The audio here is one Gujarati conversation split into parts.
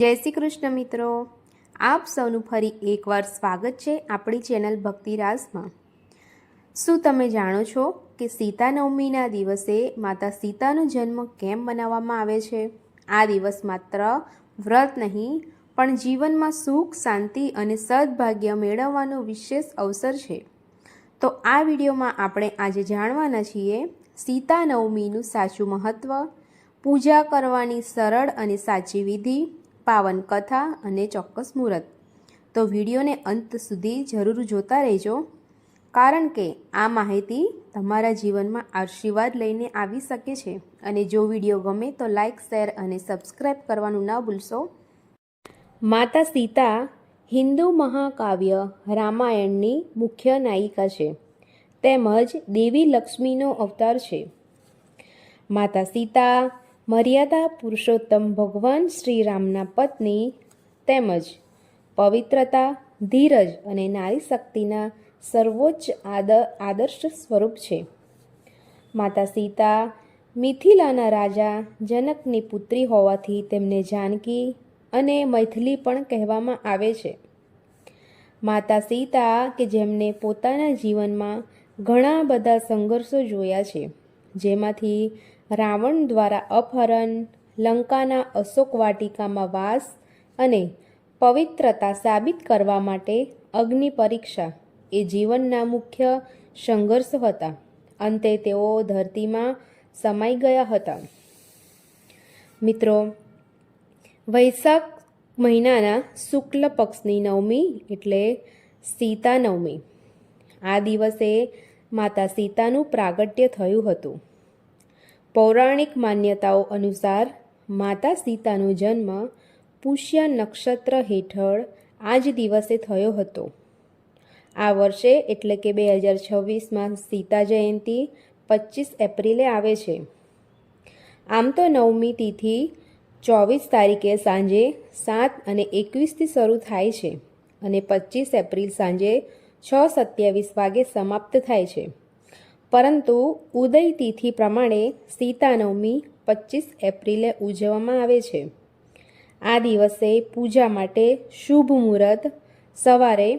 જય શ્રી કૃષ્ણ મિત્રો, આપ સૌનું ફરી એકવાર સ્વાગત છે આપણી ચેનલ ભક્તિ રાસમાં। શું તમે જાણો છો કે સીતા નવમીના દિવસે માતા સીતાનો જન્મ કેમ મનાવવામાં આવે છે? આ દિવસ માત્ર વ્રત નહીં પણ જીવનમાં સુખ, શાંતિ અને સદભાગ્ય મેળવવાનો વિશેષ અવસર છે। તો આ વિડીયોમાં આપણે આજે જાણવાના છીએ સીતા નવમીનું સાચું મહત્ત્વ, પૂજા કરવાની સરળ અને સાચી વિધિ, પાવન કથા અને ચોક્કસ મુહૂર્ત। તો વિડીયોને અંત સુધી જરૂર જોતા રહેજો, કારણ કે આ માહિતી તમારા જીવનમાં આશીર્વાદ લઈને આવી શકે છે। અને જો વિડીયો ગમે તો લાઈક, શેર અને સબસ્ક્રાઈબ કરવાનું ન ભૂલશો। માતા સીતા હિન્દુ મહાકાવ્ય રામાયણની મુખ્ય નાયિકા છે, તેમજ દેવી લક્ષ્મીનો અવતાર છે। માતા સીતા મર્યાદા પુરુષોત્તમ ભગવાન શ્રી રામના પત્ની તેમજ પવિત્રતા, ધીરજ અને નારી શક્તિના સર્વોચ્ચ આદર્શ સ્વરૂપ છે। માતા સીતા મિથિલાના રાજા જનકની પુત્રી હોવાથી તેમને જાનકી અને મૈથિલી પણ કહેવામાં આવે છે। માતા સીતા કે જેમને પોતાના જીવનમાં ઘણા બધા સંઘર્ષો જોયા છે, જેમાંથી રાવણ દ્વારા અપહરણ, લંકાના અશોક વાટિકામાં વાસ અને પવિત્રતા સાબિત કરવા માટે અગ્નિ પરીક્ષા એ જીવનના મુખ્ય સંઘર્ષ હતા। અંતે તેઓ ધરતીમાં સમાઈ ગયા હતા। મિત્રો, વૈશાખ મહિનાના શુક્લ પક્ષની નવમી એટલે સીતા નવમી, આ દિવસે માતા સીતાનું પ્રાગટ્ય થયું હતું। પૌરાણિક માન્યતાઓ અનુસાર માતા સીતાનો જન્મ પુષ્ય નક્ષત્ર હેઠળ આ જ દિવસે થયો હતો। આ વર્ષે એટલે કે 2026માં સીતા જયંતિ 25 એપ્રિલે આવે છે। આમ તો નવમી તિથિ 24 તારીખે સાંજે 7 અને 21થી શરૂ થાય છે અને 25 એપ્રિલ સાંજે 6:27 વાગે સમાપ્ત થાય છે, પરંતુ ઉદય તિથિ પ્રમાણે સીતા નવમી 25 એપ્રિલે ઉજવવામાં આવે છે। આ દિવસે પૂજા માટે શુભ મુહૂર્ત સવારે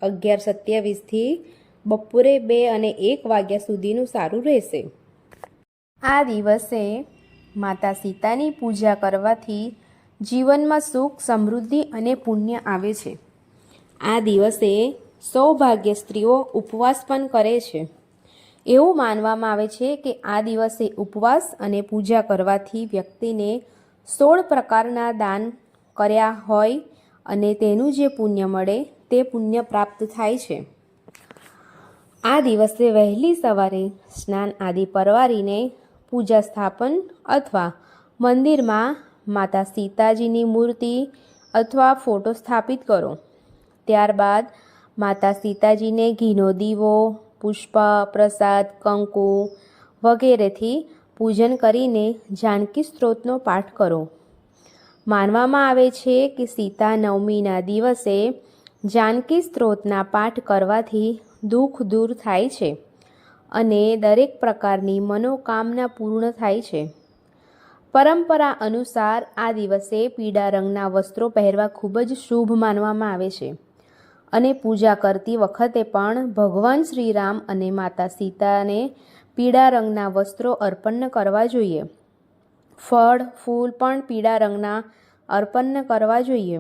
11:27થી બપોરે 2 અને 1 વાગ્યા સુધીનું સારું રહેશે। આ દિવસે માતા સીતાની પૂજા કરવાથી જીવનમાં સુખ, સમૃદ્ધિ અને પુણ્ય આવે છે। આ દિવસે સૌભાગ્ય સ્ત્રીઓ ઉપવાસ પણ કરે છે। એવું માનવામાં આવે છે કે આ દિવસે ઉપવાસ અને પૂજા કરવાથી વ્યક્તિને 16 પ્રકારના દાન કર્યા હોય અને તેનું જે પુણ્ય મળે તે પુણ્ય પ્રાપ્ત થાય છે। આ દિવસે વહેલી સવારે સ્નાન આદિ પરવારીને પૂજા સ્થાપન અથવા મંદિરમાં માતા સીતાજીની મૂર્તિ અથવા ફોટો સ્થાપિત કરો। ત્યારબાદ માતા સીતાજીને ઘીનો દીવો, પુષ્પ, પ્રસાદ, કંકુ વગેરેથી પૂજન કરીને જાનકી સ્ત્રોતનો પાઠ કરો। માનવામાં આવે છે કે સીતા નવમીના દિવસે જાનકી સ્ત્રોતના પાઠ કરવાથી દુઃખ દૂર થાય છે અને દરેક પ્રકારની મનોકામના પૂર્ણ થાય છે। પરંપરા અનુસાર આ દિવસે પીળા રંગના વસ્ત્રો પહેરવા ખૂબ જ શુભ માનવામાં આવે છે અને પૂજા કરતી વખતે પણ ભગવાન શ્રી રામ અને માતા સીતાને પીળા રંગના વસ્ત્રો અર્પણ કરવા જોઈએ। ફળ, ફૂલ પણ પીળા રંગના અર્પણ કરવા જોઈએ।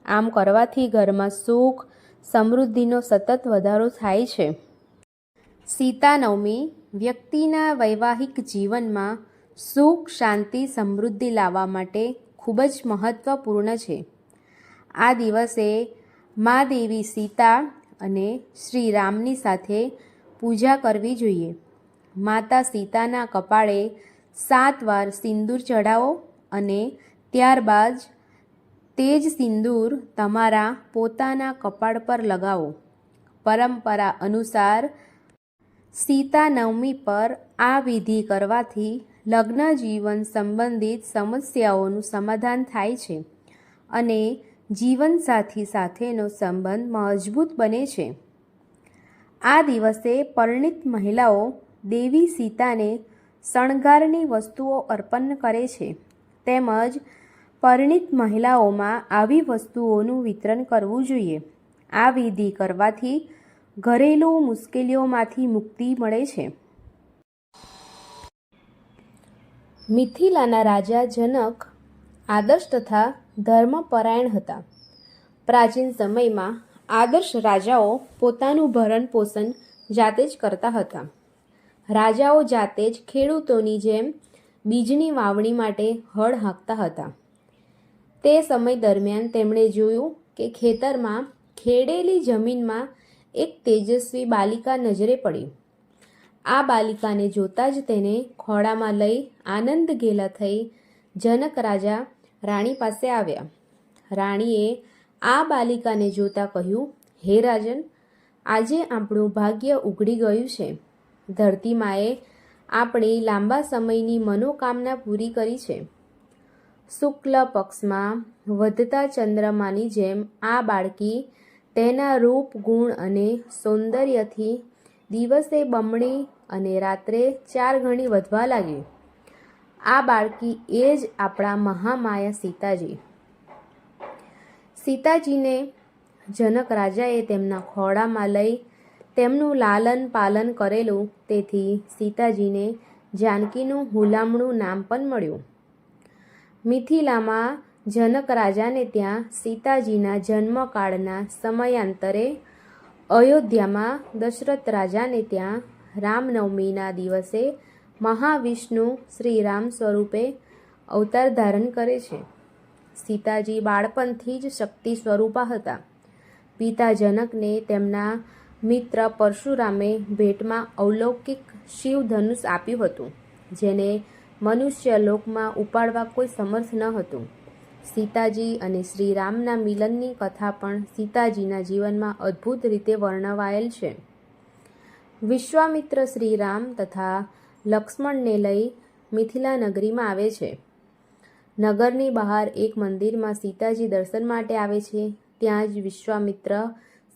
આમ કરવાથી ઘરમાં સુખ, સમૃદ્ધિનો સતત વધારો થાય છે। સીતા નવમી વ્યક્તિના વૈવાહિક જીવનમાં સુખ, શાંતિ, સમૃદ્ધિ લાવવા માટે ખૂબ જ મહત્વપૂર્ણ છે। આ દિવસે મા દેવી સીતા અને શ્રી રામની સાથે પૂજા કરવી જોઈએ। માતા સીતાના કપાળે 7 વાર સિંદૂર ચઢાવો અને ત્યારબાદ તે જ સિંદૂર તમારા પોતાના કપાળ પર લગાવો। પરંપરા અનુસાર સીતા નવમી પર આ વિધિ કરવાથી લગ્ન જીવન સંબંધિત સમસ્યાઓનું સમાધાન થાય છે અને જીવનસાથી સાથેનો સંબંધ મજબૂત બને છે। આ દિવસે પરિણીત મહિલાઓ દેવી સીતાને શણગારની વસ્તુઓ અર્પણ કરે છે તેમજ પરિણીત મહિલાઓમાં આવી વસ્તુઓનું વિતરણ કરવું જોઈએ. આ વિધિ કરવાથી ઘરેલું મુશ્કેલીઓમાંથી મુક્તિ મળે છે. મિથિલાના રાજા જનક આદર્શ તથા ધર્મપરાયણ હતા. પ્રાચીન સમયમાં આદર્શ રાજાઓ પોતાનું ભરણ પોષણ જાતે જ કરતા હતા. રાજાઓ જાતે જ ખેડૂતોની જેમ બીજની વાવણી માટે હળ હાંકતા હતા. તે સમય દરમિયાન તેમણે જોયું કે ખેતરમાં ખેડેલી જમીનમાં એક તેજસ્વી બાલિકા નજરે પડી. આ બાલિકાને જોતાં જ તેને ખોળામાં લઈ આનંદ ઘેલા થઈ જનક રાજા રાણી પાસે આવ્યા. રાણીએ આ બાલિકાને જોતાં કહ્યું, હે રાજન, આજે આપણું ભાગ્ય ઉઘડી ગયું છે. ધરતી માએ આપણી લાંબા સમયની મનોકામના પૂરી કરી છે. શુક્લ પક્ષમાં વધતા ચંદ્રમાની જેમ આ બાળકી તેના રૂપ, ગુણ અને સૌંદર્યથી દિવસે બમણી અને રાત્રે 4 ગણી વધવા લાગી. આ બાળકી એ જ આપણા મહામાયા સીતાજી. સીતાજીને જનક રાજાએ તેમના ખોળામાં લઈ તેમનું લાલન પાલન કરેલું, તેથી સીતાજીને જાનકીનું હુલામણું નામ પણ મળ્યું. મિથિલામાં જનક રાજાને ત્યાં સીતાજીના જન્મકાળના સમયાંતરે, અયોધ્યામાં દશરથ રાજાને ત્યાં રામનવમીના દિવસે મહાવિષ્ણુ શ્રી રામ સ્વરૂપે અવતાર ધારણ કરે છે. સીતાજી બાળપણથી જ શક્તિ સ્વરૂપા હતા. પિતા જનકને તેમના મિત્ર પરશુરામે ભેટમાં અલૌકિક શિવ ધનુષ આપ્યું હતું, જેને મનુષ્ય લોકમાં ઉપાડવા કોઈ સમર્થ ન હતું. સીતાજી અને શ્રી રામના મિલનની કથા પણ સીતાજીના જીવનમાં અદ્ભુત રીતે વર્ણવાયેલ છે. વિશ્વામિત્ર શ્રી રામ તથા લક્ષ્મણને લઈ મિથિલા નગરીમાં આવે છે. નગરની બહાર એક મંદિરમાં સીતાજી દર્શન માટે આવે છે. ત્યાં જ વિશ્વામિત્ર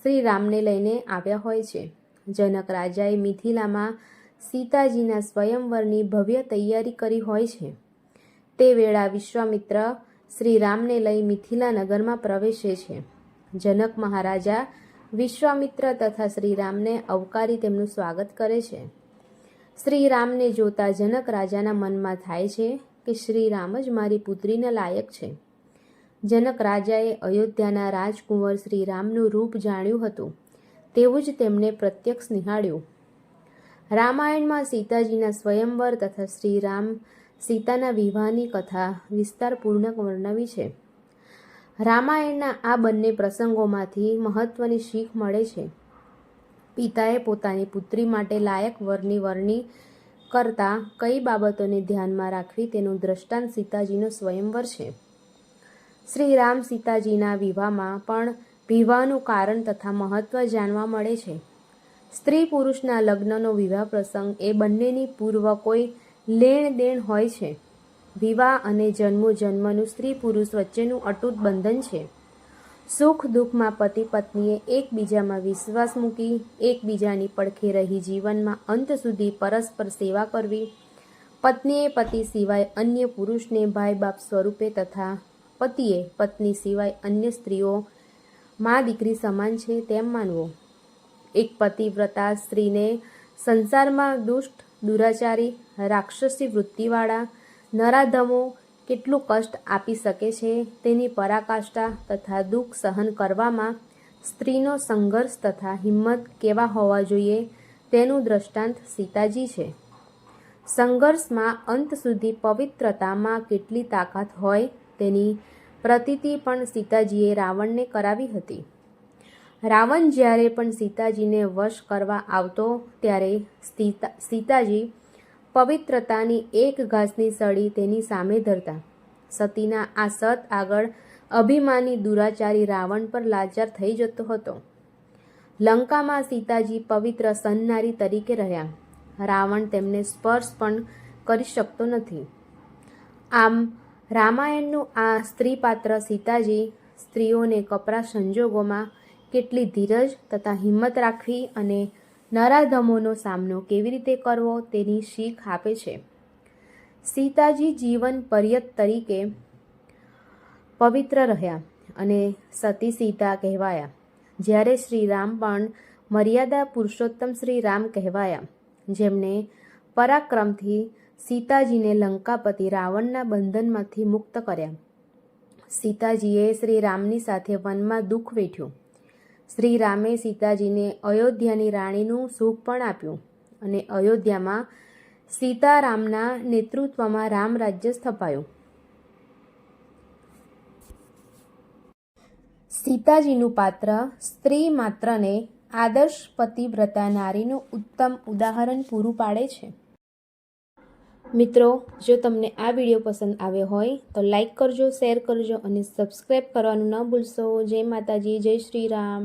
શ્રી રામને લઈને આવ્યા હોય છે. જનક રાજાએ મિથિલામાં સીતાજીના સ્વયંવરની ભવ્ય તૈયારી કરી હોય છે. તે વેળા વિશ્વામિત્ર શ્રી રામને લઈ મિથિલા નગરમાં પ્રવેશે છે. જનક મહારાજા વિશ્વામિત્ર તથા શ્રી રામને આવકારી તેમનું સ્વાગત કરે છે. શ્રી રામને જોતા જનક રાજાના મનમાં થાય છે કે શ્રી રામ જ મારી પુત્રીના લાયક છે. જનક રાજાએ અયોધ્યાના રાજકુંવર શ્રી રામનું રૂપ જાણ્યું હતું, તેવું જ તેમણે પ્રત્યક્ષ નિહાળ્યું. રામાયણમાં સીતાજીના સ્વયંવર તથા શ્રી રામ સીતાના વિવાહની કથા વિસ્તારપૂર્વક વર્ણવી છે. રામાયણના આ બંને પ્રસંગોમાંથી મહત્વની શીખ મળે છે. પિતાએ પોતાની પુત્રી માટે લાયક વરની વરણી કરતા કઈ બાબતોને ધ્યાનમાં રાખવી તેનું દ્રષ્ટાંત સીતાજીનો સ્વયંવર છે. શ્રી રામ સીતાજીના વિવાહમાં પણ વિવાહનું કારણ તથા મહત્વ જાણવા મળે છે. સ્ત્રી પુરુષના લગ્નનો વિવાહ પ્રસંગ એ બંનેની પૂર્વ કોઈ લેણ દેણ હોય છે. વિવાહ અને જન્મો જન્મનું સ્ત્રી પુરુષ વચ્ચેનું અતૂટ બંધન છે. સુખ દુઃખમાં પતિ પત્નીએ એકબીજામાં વિશ્વાસ મૂકી એકબીજાની પડખે રહી જીવનમાં અંત સુધી પરસ્પર સેવા કરવી. પત્નીએ પતિ સિવાય અન્ય પુરુષને ભાઈ બાપ સ્વરૂપે તથા પતિએ પત્ની સિવાય અન્ય સ્ત્રીઓ મા દીકરી સમાન છે તેમ માનવો. એક પતિવ્રતા સ્ત્રીને સંસારમાં દુષ્ટ, દુરાચારી, રાક્ષસી વૃત્તિવાળા નરાધમો કેટલું કષ્ટ આપી શકે છે તેની પરાકાષ્ઠા તથા દુઃખ સહન કરવામાં સ્ત્રીનો સંઘર્ષ તથા હિંમત કેવા હોવા જોઈએ તેનું દ્રષ્ટાંત સીતાજી છે. સંઘર્ષમાં અંત સુધી પવિત્રતામાં કેટલી તાકાત હોય તેની પ્રતીતિ પણ સીતાજીએ રાવણને કરાવી હતી. રાવણ જ્યારે પણ સીતાજીને વશ કરવા આવતો ત્યારે સીતાજી પવિત્રતાની એક ઘાસની સળી તેની સામે ધરતા. સતીના આ સત આગળ અભિમાની દુરાચારી રાવણ પર લાચાર થઈ જતો હતો. લંકામાં સીતાજી પવિત્ર સન્નારી તરીકે રહ્યા. રાવણ તેમને સ્પર્શ પણ કરી શકતો નથી. આમ રામાયણનું આ સ્ત્રી પાત્ર સીતાજી સ્ત્રીઓને કપરા સંજોગોમાં કેટલી ધીરજ તથા હિંમત રાખવી અને નરાધમોનો સામનો કેવી રીતે કરવો તેની શીખ આપે છે. સીતાજી જીવન પર્યત તરીકે પવિત્ર રહ્યા અને સતી સીતા કહેવાયા. જ્યારે શ્રી રામ પણ મર્યાદા પુરુષોત્તમ શ્રી રામ કહેવાયા, જેમણે પરાક્રમથી સીતાજીને લંકાપતિ રાવણના બંધનમાંથી મુક્ત કર્યા. સીતાજીએ શ્રી રામની સાથે વનમાં દુઃખ વેઠ્યું. શ્રી રામે સીતાજીને અયોધ્યાની રાણીનું સુખ પણ આપ્યું અને અયોધ્યામાં સીતારામના નેતૃત્વમાં રામ રાજ્ય સ્થપાયું. સીતાજીનું પાત્ર સ્ત્રી માત્રને આદર્શ પતિવ્રતા નારીનું ઉત્તમ ઉદાહરણ પૂરું પાડે છે. મિત્રો, જો તમને આ વિડીયો પસંદ આવ્યો હોય તો લાઈક કરજો, શેર કરજો અને સબસ્ક્રાઈબ કરવાનું ન ભૂલશો. જય માતાજી, જય શ્રી રામ.